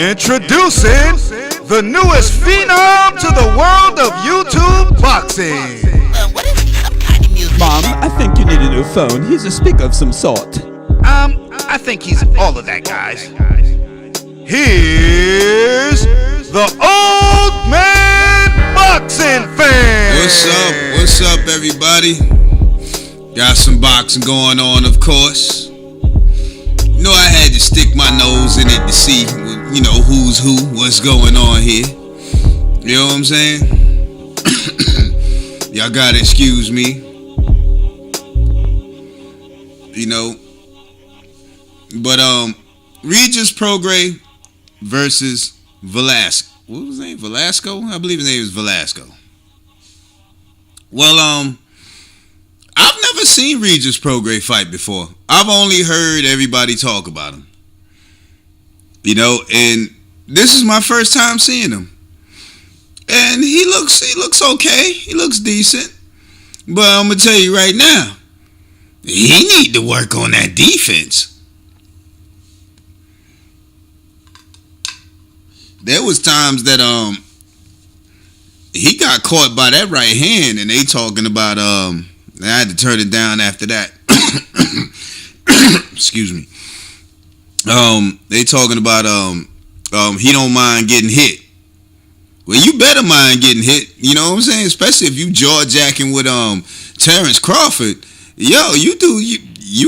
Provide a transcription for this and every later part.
Introducing the newest phenom to the world of YouTube boxing. What is some kind of music? Mom, I think you need a new phone. He's a speaker of some sort. I think he's all of that, guys. Here's the old man boxing fan. What's up, everybody? Got some boxing going on, of course. You know, I had to stick my nose in it to see, who's who, what's going on here. You know what I'm saying? Y'all gotta excuse me. But Regis Prograis versus Velasco. What was his name? Velasco? I believe his name is Velasco. Well, I've never seen Regis Prograis fight before. I've only heard everybody talk about him. And this is my first time seeing him. And he looks okay. He looks decent. But I'm gonna tell you right now, he need to work on that defense. There was times that he got caught by that right hand, and they talking about I had to turn it down after that. Excuse me. They talking about he don't mind getting hit. Well, you better mind getting hit. You know what I'm saying? Especially if you jaw jacking with Terrence Crawford. Yo, you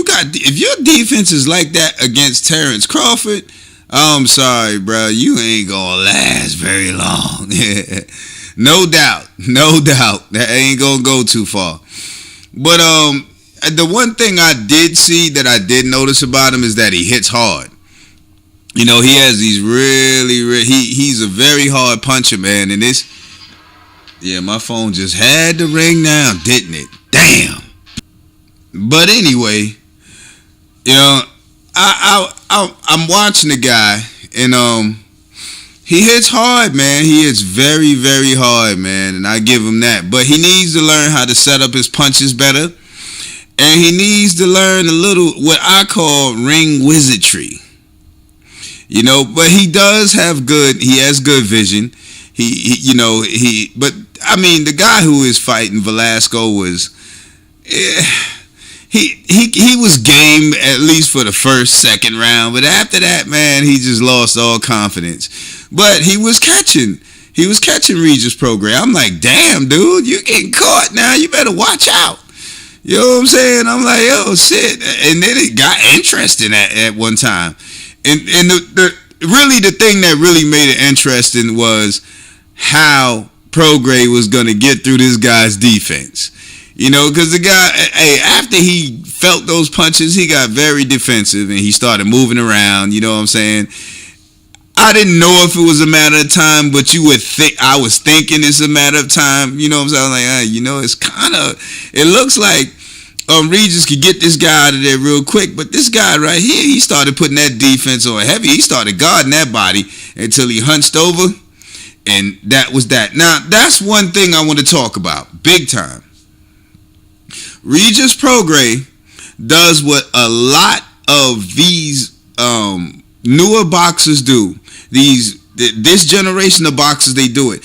got, if your defense is like that against Terrence Crawford, I'm sorry, bro. You ain't gonna last very long. No doubt. That ain't gonna go too far. But the one thing I did see that I did notice about him is that he hits hard. He has these he's a very hard puncher, man. And my phone just had to ring now, didn't it? Damn. But anyway, I'm watching the guy, and he hits hard, man. He hits very, very hard, man, and I give him that. But he needs to learn how to set up his punches better, and he needs to learn a little what I call ring wizardry. But he does have he has good vision. But I mean, the guy who is fighting Velasco was, he was game at least for the second round, but after that, man, he just lost all confidence. But he was catching Regis Prograis. I'm like, damn, dude, you're getting caught now. You better watch out. You know what I'm saying? I'm like, oh shit. And then it got interesting at one time. And the thing that really made it interesting was how Prograis was gonna get through this guy's defense. Because the guy, after he felt those punches, he got very defensive and he started moving around. You know what I'm saying? I didn't know if it was a matter of time, but you would think, I was thinking it's a matter of time. You know what I'm saying? I was like, it's kind of, it looks like Regis could get this guy out of there real quick. But this guy right here, he started putting that defense on heavy. He started guarding that body until he hunched over. And that was that. Now, that's one thing I want to talk about, big time. Regis Prograis does what a lot of these newer boxers do. This generation of boxers, they do it.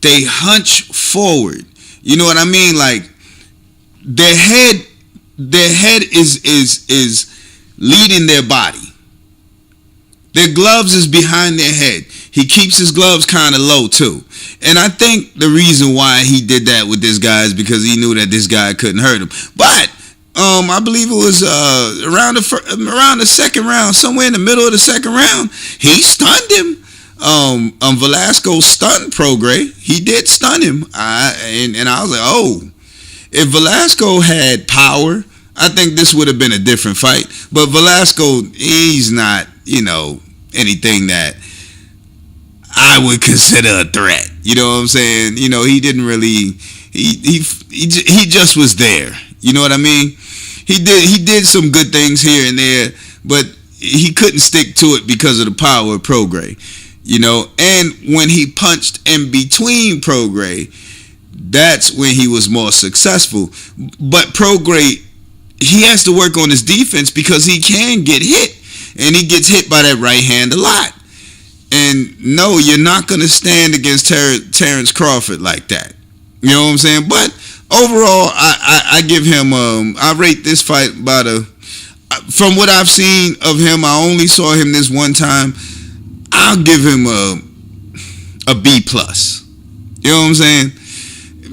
They hunch forward. You know what I mean? Like their head is leading their body. Their gloves is behind their head. He keeps his gloves kind of low too. And I think the reason why he did that with this guy is because he knew that this guy couldn't hurt him. But I believe it was around the second round, somewhere in the middle of the second round, he stunned him. Velasco stunned Prograis. He did stun him. And I was like, oh, if Velasco had power, I think this would have been a different fight. But Velasco, he's not, anything that I would consider a threat. You know what I'm saying? He didn't really. He just was there. You know what I mean? He did some good things here and there, but he couldn't stick to it because of the power of Prograis. And when he punched in between Prograis, that's when he was more successful. But Prograis, he has to work on his defense because he can get hit, and he gets hit by that right hand a lot. And no, you're not going to stand against Terrence Crawford like that. You know what I'm saying? But overall, I give him, I rate this fight about from what I've seen of him, I only saw him this one time. I'll give him a B plus. You know what I'm saying?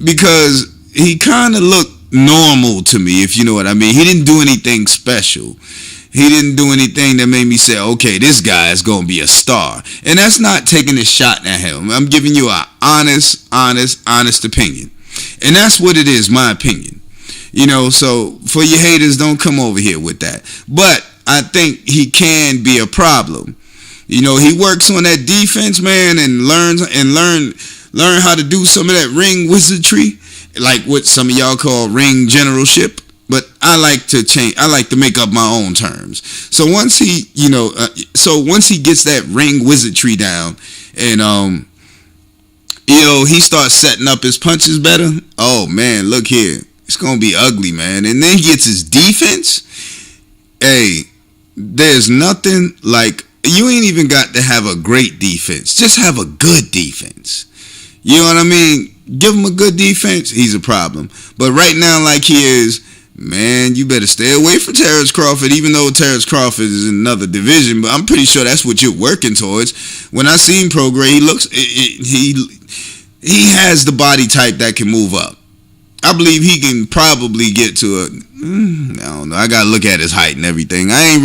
Because he kind of looked normal to me, if you know what I mean. He didn't do anything special. He didn't do anything that made me say, okay, this guy is going to be a star. And that's not taking a shot at him. I'm giving you an honest opinion. And that's what it is, my opinion. You know, so for your haters, don't come over here with that. But I think he can be a problem. You know, he works on that defense, man, and learn how to do some of that ring wizardry, like what some of y'all call ring generalship. But I like to change. I like to make up my own terms. So once he, once he gets that ring wizardry down, and he starts setting up his punches better. Oh man, look here, it's gonna be ugly, man. And then he gets his defense. Hey, there's nothing like, you ain't even got to have a great defense. Just have a good defense. You know what I mean? Give him a good defense, he's a problem. But right now, like he is, man, you better stay away from Terrence Crawford, even though Terrence Crawford is in another division. But I'm pretty sure that's what you're working towards. When I seen Prograis, he has the body type that can move up. I believe he can probably get to I don't know. I gotta look at his height and everything. I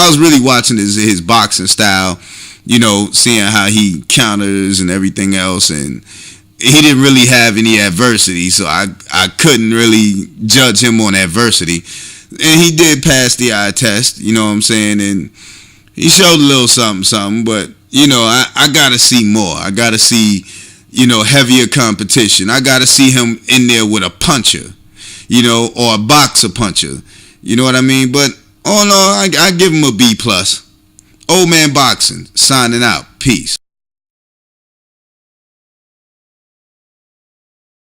was really watching his boxing style, seeing how he counters and everything else, and he didn't really have any adversity, so I couldn't really judge him on adversity. And he did pass the eye test, you know what I'm saying, and he showed a little something, but, I gotta see more. I gotta see, heavier competition. I gotta see him in there with a puncher, or a boxer puncher. You know what I mean? But, all in all, I give him a B plus. Old Man Boxing, signing out. Peace.